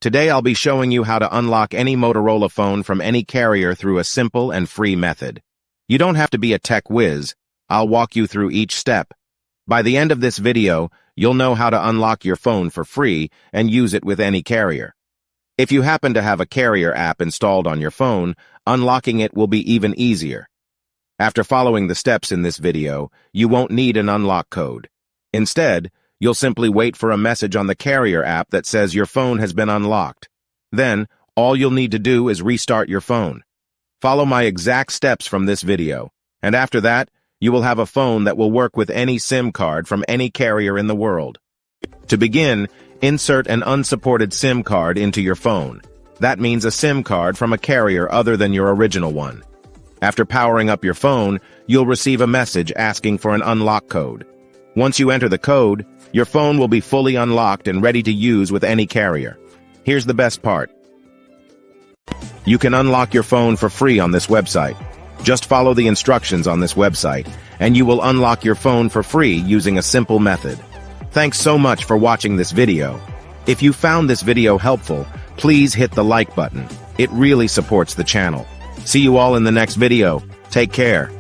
Today I'll be showing you how to unlock any Motorola phone from any carrier through a simple and free method. You don't have to be a tech whiz. I'll walk you through each step. By the end of this video, you'll know how to unlock your phone for free and use it with any carrier. If you happen to have a carrier app installed on your phone, unlocking it will be even easier. After following the steps in this video, you won't need an unlock code. Instead, you'll simply wait for a message on the carrier app that says your phone has been unlocked. Then, all you'll need to do is restart your phone. Follow my exact steps from this video, and after that, you will have a phone that will work with any SIM card from any carrier in the world. To begin, insert an unsupported SIM card into your phone. That means a SIM card from a carrier other than your original one. After powering up your phone, you'll receive a message asking for an unlock code. Once you enter the code, your phone will be fully unlocked and ready to use with any carrier. Here's the best part. You can unlock your phone for free on this website. Just follow the instructions on this website, and you will unlock your phone for free using a simple method. Thanks so much for watching this video. If you found this video helpful, please hit the like button. It really supports the channel. See you all in the next video. Take care.